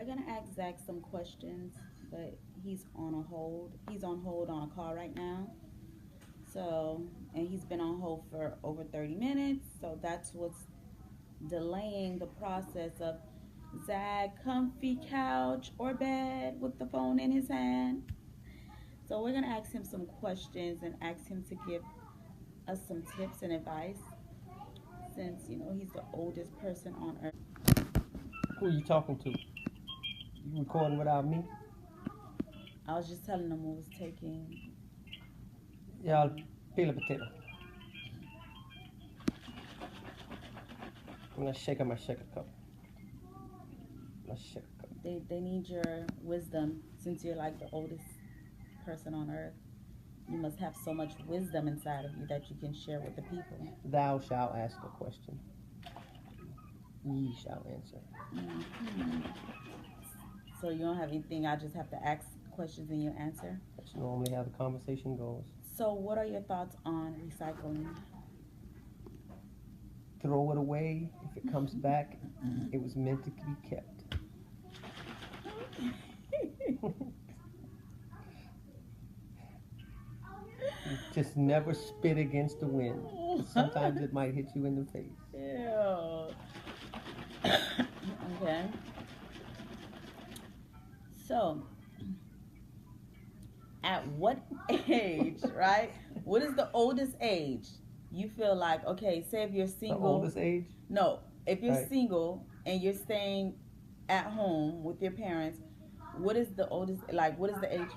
We're gonna ask Zach some questions, but he's on a hold. He's on hold on a call right now. So, and he's been on hold for over 30 minutes. So that's what's delaying the process of Zach comfy couch or bed with the phone in his hand. So we're gonna ask him some questions and ask him to give us some tips and advice since he's the oldest person on earth. Who are you talking to? You recording without me? I was just telling him what was taking. Yeah, I'll peel a potato. I'm gonna shake up my shaker cup. My shaker cup. They need your wisdom since you're like the oldest person on earth. You must have so much wisdom inside of you that you can share with the people. Thou shalt ask a question. Ye shall answer. Mm-hmm. So you don't have anything. I just have to ask questions and you answer. That's normally how the conversation goes. So what are your thoughts on recycling? Throw it away. If it comes back, it was meant to be kept. Just never spit against the wind. Sometimes it might hit you in the face. Ew. Okay. So, at what age, right? What is the oldest age you feel like, okay, say if you're single. The oldest age? No, if you're Right. single and you're staying at home with your parents, what is the oldest, like, what is the age?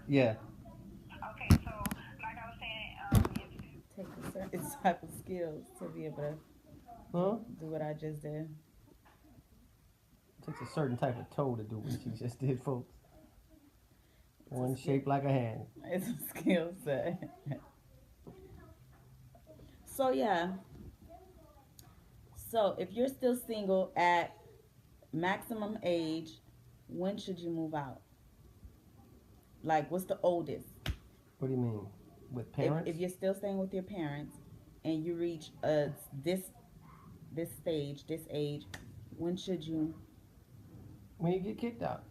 Yeah. Okay, so like I was saying, Take a certain type of skills to be able to Huh? do what I just did. It takes a certain type of toe to do what you just did, folks. One skill. shaped like a hand. It's a skill set. So yeah. So if you're still single at maximum age, when should you move out? Like, what's the oldest? What do you mean? With parents? If you're still staying with your parents and you reach this stage, this age, when should you? When you get kicked out.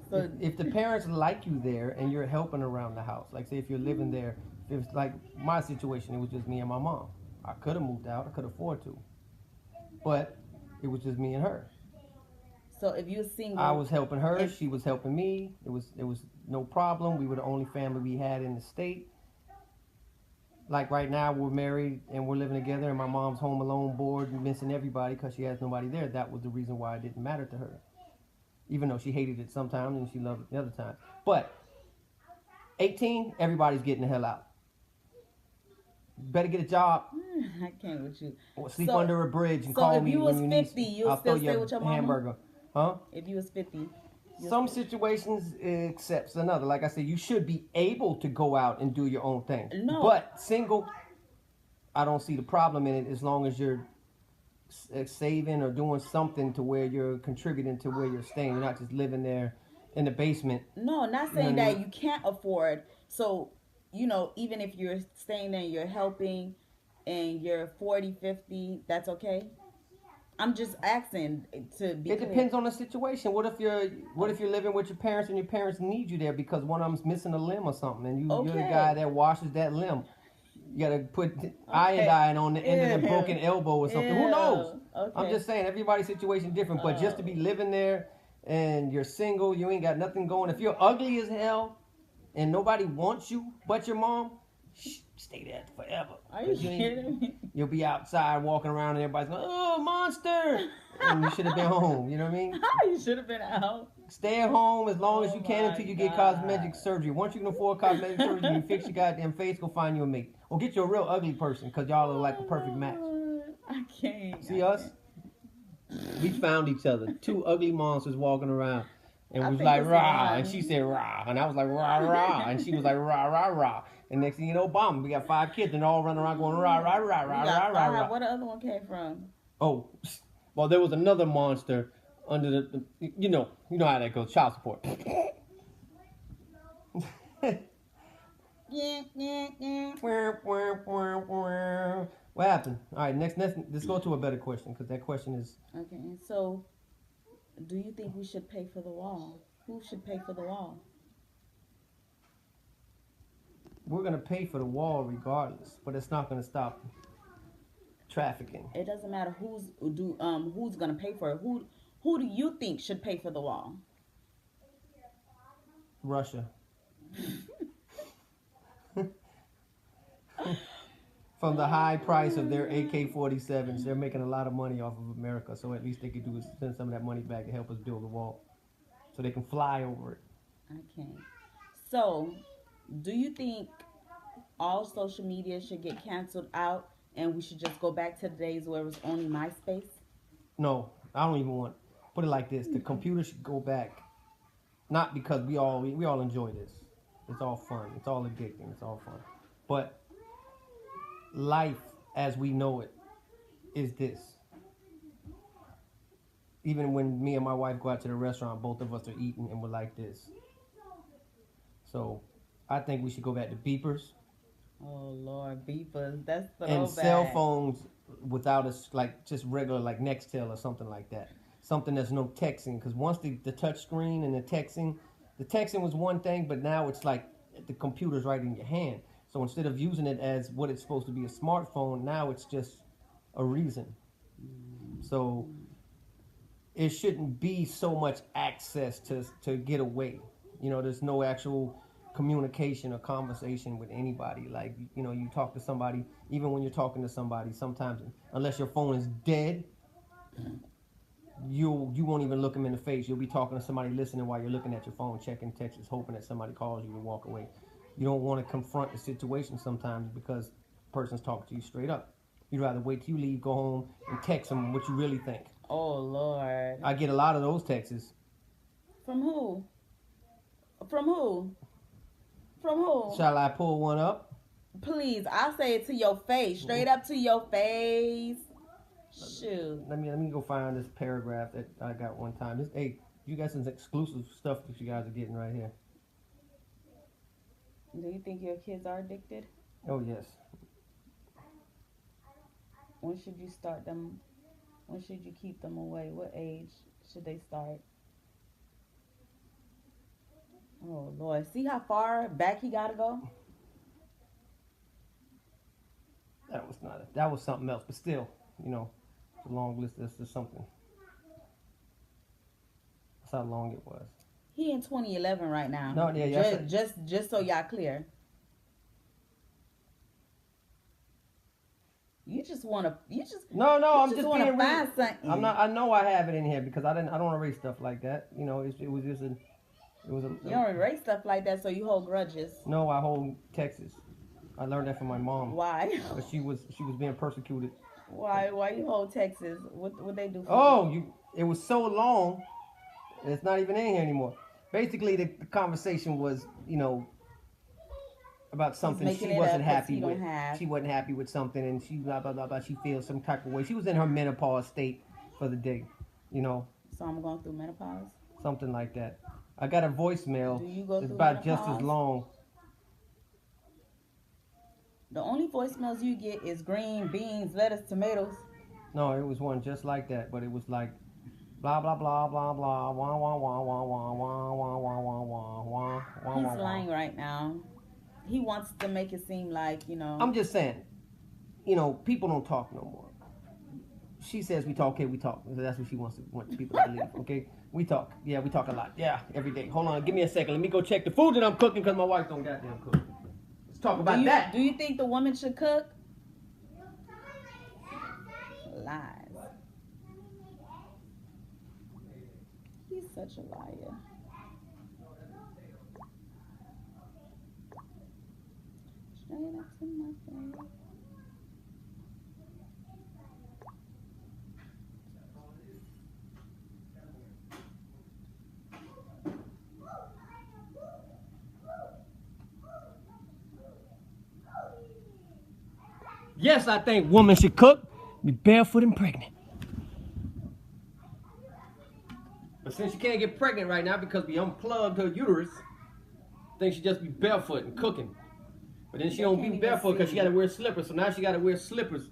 So If the parents like you there and you're helping around the house, like say if you're living there, if it's like my situation, it was just me and my mom. I could have moved out, I could afford to, but it was just me and her. so if you're single, I was helping her, she was helping me. It was no problem. We were the only family we had in the state. Like right now, we're married and we're living together, and my mom's home alone, bored, and missing everybody because she has nobody there. That was the reason why it didn't matter to her, even though she hated it sometimes and she loved it the other time. But 18, everybody's getting the hell out. Better get a job. I can't with you. Or sleep So- under a bridge and so call if me you was when 50, need. you'll I'll still throw you stay a with your mama? hamburger. Huh? If you was 50, Some situations accepts another. Like I said, you should be able to go out and do your own thing. No. But single, I don't see the problem in it as long as you're saving or doing something to where you're contributing to where you're staying. You're not just living there in the basement. No, not saying that you can't afford. So, even if you're staying there and you're helping and you're 40, 50, that's okay? I'm just asking to be It clear. depends on the situation. What if you're living with your parents and your parents need you there because one of them's missing a limb or something, and you're the Okay. guy that washes that limb. You gotta put iodine on the end of the broken elbow or something. Who knows? Okay. I'm just saying everybody's situation different. But just to be living there and you're single, you ain't got nothing going. If you're ugly as hell and nobody wants you but your mom, stay there forever. Are you kidding me? You'll be outside walking around and everybody's going, "Oh, monster!" And you should have been home. You know what I mean? You should have been out. Stay at home as long as you can my until you get God. cosmetic surgery. Once you can afford cosmetic surgery, you fix your goddamn face, go find you a mate. Or get you a real ugly person because y'all are like a perfect match. I can't. See us? We found each other. Two ugly monsters walking around. And I we was think like, this is rah. fine. And she said, rah. And I was like, rah, rah. And she was like, rah, rah, rah. And next thing you know, bomb. We got 5 kids and all running around going, rah, rah, rah, rah, You rah, got rah, five. rah. Where the other one came from? Oh, well, there was another monster under the you know how that goes, child support. What happened? All right, next, let's go to a better question because that question is. Okay, so Do you think we should pay for the wall? Who should pay for the wall? We're gonna pay for the wall regardless, but it's not gonna stop trafficking. It doesn't matter who's gonna pay for it. Who do you think should pay for the wall? Russia. From the high price of their AK-47s, they're making a lot of money off of America. So at least they could do is send some of that money back to help us build the wall, so they can fly over it. I can't. So, do you think all social media should get canceled out and we should just go back to the days where it was only MySpace? No, I don't even want. Put it like this: the computer should go back, not because we all enjoy this. It's all fun. It's all addicting. It's all fun, but life as we know it is this. Even when me and my wife go out to the restaurant, both of us are eating and we're like this. So I think we should go back to beepers. Oh Lord, beepers. That's the And cell phones without us, like just regular, like Nextel or something like that. Something that's no texting. Because once the touch screen and the texting was one thing, but now it's like the computer's right in your hand. So instead of using it as what it's supposed to be, a smartphone, now it's just a reason. So it shouldn't be so much access to get away. You know, there's no actual communication or conversation with anybody. Like, you know, you talk to somebody, even when you're talking to somebody, sometimes, unless your phone is dead, you won't even look them in the face. You'll be talking to somebody, listening while you're looking at your phone, checking texts, hoping that somebody calls you to walk away. You don't want to confront the situation sometimes because the person's talking to you straight up. You'd rather wait till you leave, go home, and text them what you really think. Oh Lord. I get a lot of those texts. From who? From who? From who? Shall I pull one up? Please, I'll say it to your face. Straight up to your face. Shoot. Let me go find this paragraph that I got one time. Hey, you got some exclusive stuff that you guys are getting right here. Do you think your kids are addicted? Oh, yes. When should you start them? When should you keep them away? What age should they start? Oh, Lord. See how far back he got to go? That was something else. But still, you know, it's a long list. This is something. That's how long it was. He in 2011 right now. No, yeah. Just so y'all clear. You just want to. No, I'm just just want to being find real. something. I'm not. I know I have it in here because I don't erase stuff like that. You know, it was just a. You don't erase stuff like that, so you hold grudges. No, I hold Texas. I learned that from my mom. Why? But she was being persecuted. Why you hold Texas? What they do? It was so long. It's not even in here anymore. Basically, the conversation was, you know, about something she wasn't happy with. She wasn't happy with something, and she blah blah blah blah. She feels some type of way. She was in her menopause state for the day, you know. So I'm going through menopause. Something like that. I got a voicemail. Do you go it's through about menopause? just as long. The only voicemails you get is green beans, lettuce, tomatoes. No, it was one just like that, but it was like blah blah blah blah blah wah wah wah wah wah wah wah wah wah wah wah. He's lying right now. He wants to make it seem like, you know. I'm just saying, you know, people don't talk no more. She says we talk, okay, we talk. That's what she wants people to believe, okay? We talk. Yeah, we talk a lot. Yeah, every day. Hold on, give me a second. Let me go check the food that I'm cooking because my wife don't goddamn cook. Let's talk about that. Do you think the woman should cook? Lies. He's such a liar. Straight up to my face. Yes, I think women should cook, be barefoot and pregnant. But since she can't get pregnant right now because we unplugged her uterus, I think she just be barefoot and cooking. But then she don't be barefoot because she got to wear slippers. So now she got to wear slippers.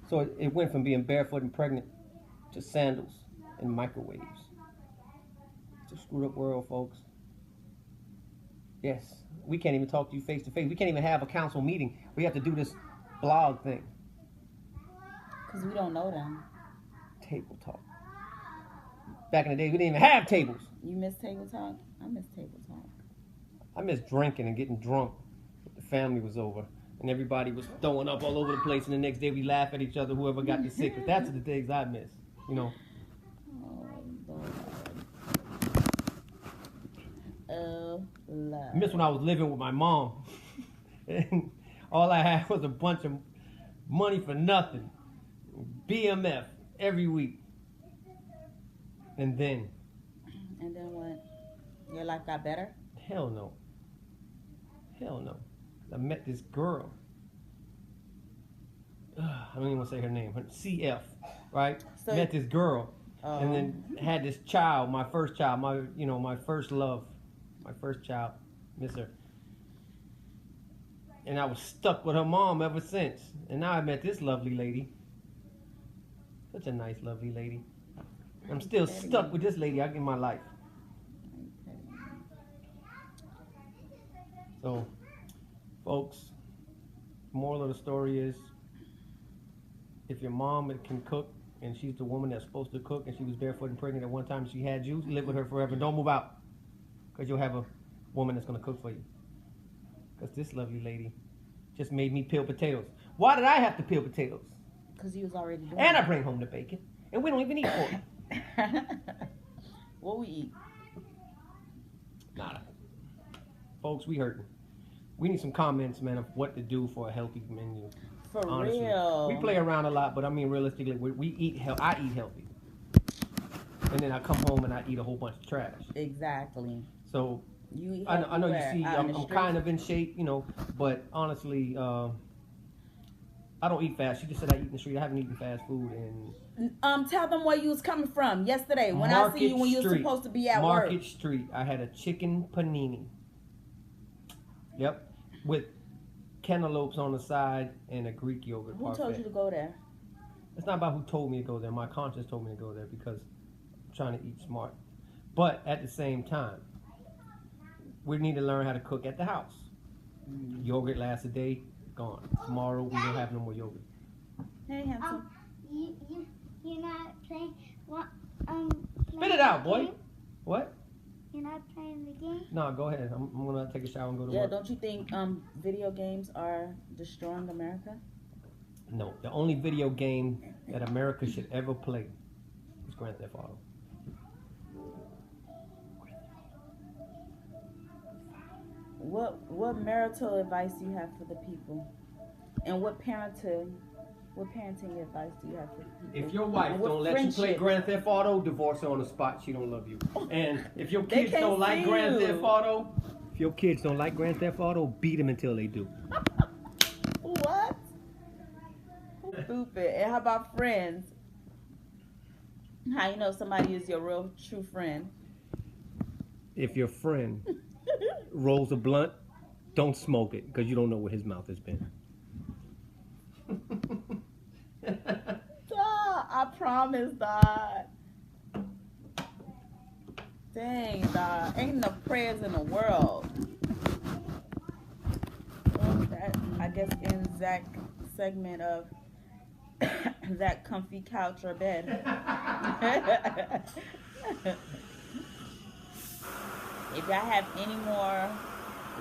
So it went from being barefoot and pregnant to sandals. and microwaves. It's a screwed up world, folks. Yes, we can't even talk to you face to face. We can't even have a council meeting. We have to do this blog thing. Because we don't know them. Table talk. Back in the day, we didn't even have tables. You miss table talk? I miss table talk. I miss drinking and getting drunk. The family was over. And everybody was throwing up all over the place. And the next day, we laugh at each other, whoever got the sickest. That's the things I miss, you know. Oh, Lord. Oh, Lord. I miss when I was living with my mom. And all I had was a bunch of money for nothing. BMF every week. And then what? Your life got better? Hell no. Hell no. I met this girl. I don't even want to say her name. Her CF, right? So, met this girl, and then had this child, my first child, my first love, my first child. Miss her. And I was stuck with her mom ever since. And now I met this lovely lady. Such a nice, lovely lady. I'm still stuck with this lady in my life. So, folks, moral of the story is, if your mom can cook, and she's the woman that's supposed to cook, and she was barefoot and pregnant at one time, and she had you, live with her forever. Don't move out, because you'll have a woman that's going to cook for you. Because this lovely lady just made me peel potatoes. Why did I have to peel potatoes? Because you was already doing And I bring home the bacon, and we don't even eat pork. What we eat? Nada. Folks, we hurting. We need some comments, man, of what to do for a healthy menu. For honestly. real. We play around a lot, but I mean, realistically, we eat I eat healthy. And then I come home and I eat a whole bunch of trash. Exactly. So, you eat I know you see, out in I'm the kind of in shape, you know, but honestly, I don't eat fast. She just said I eat in the street. I haven't eaten fast food in... Tell them where you was coming from yesterday when Market I see you when you were Street. supposed to be at Market work. Street. I had a chicken panini. Yep. With cantaloupes on the side and a Greek yogurt Who parfait. told you to go there? It's not about who told me to go there. My conscience told me to go there because I'm trying to eat smart. But at the same time, we need to learn how to cook at the house. Yogurt lasts a day, gone. Tomorrow we don't have no more yogurt. Hey, handsome. You're not playing what? Spit it out, boy. What? You're not playing the game? No, go ahead. I'm gonna take a shower and go to Yeah, work. don't you think video games are destroying America? No, the only video game that America should ever play is Grand Theft Auto. What marital advice do you have for the people? And what parenting advice do you have for the people? If your wife And what don't let you play friendship? Grand Theft Auto, divorce her on the spot. She don't love you. And if your They kids can't don't like see Grand you. Theft Auto, if your kids don't like Grand Theft Auto, beat them until they do. What? Stupid. And how about friends? How you know somebody is your real true friend? If your friend rolls a blunt, don't smoke it because you don't know where his mouth has been. I promise, dog. Dang, dog. Ain't enough prayers in the world. Well, that, I guess, ends Zack segment of that comfy couch or bed. If y'all have any more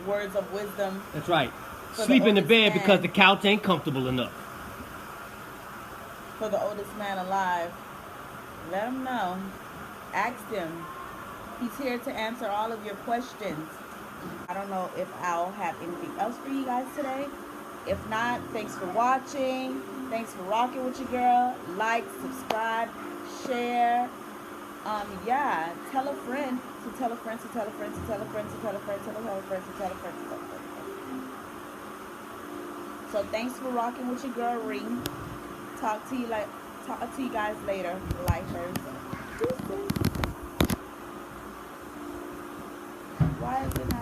words of wisdom, That's right. For Sleep the in the oldest bed man. because the couch ain't comfortable enough. for the oldest man alive, let him know. Ask him. He's here to answer all of your questions. I don't know if I'll have anything else for you guys today. If not, thanks for watching. Thanks for rocking with your girl. Like, subscribe, share. Yeah, tell a friend to tell a friend to tell a friend to tell a friend to tell a friend to tell a friend to tell a friend to tell a friend. So thanks for rocking with your girl Ring. Talk to you guys later, lifers. Deuces. Why is it not